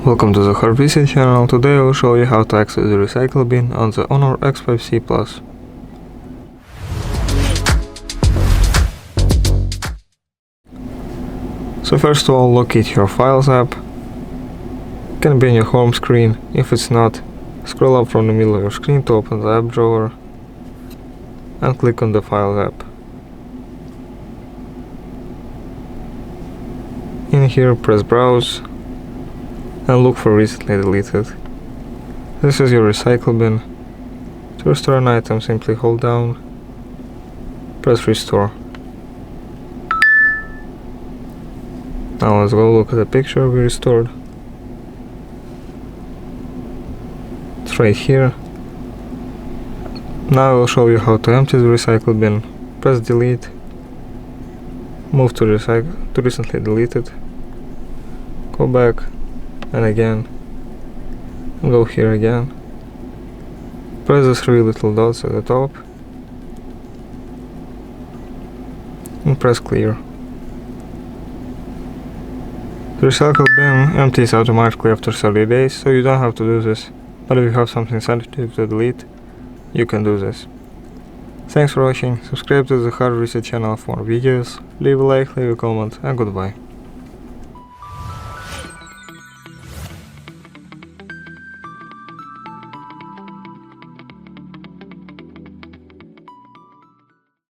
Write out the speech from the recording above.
Welcome to the HONOR X5c channel. Today I will show you how to access the recycle bin on the HONOR X5c Plus. So first of all, locate your Files app. It can be on your home screen. If it's not, scroll up from the middle of your screen to open the app drawer and click on the Files app. In here, press Browse and look for Recently Deleted. This is your recycle bin. To restore an item, simply hold down, press Restore. Now let's go look at the picture we restored. It's right here. Now I will show you how to empty the recycle bin. Press Delete, move to Recently Deleted, go back and again, and go here again. Press the three little dots at the top and press Clear. The recycle bin empties automatically after 30 days, so you don't have to do this. But if you have something sensitive to delete, you can do this. Thanks for watching, subscribe to the HONOR X5c channel for more videos, leave a like, leave a comment, and goodbye.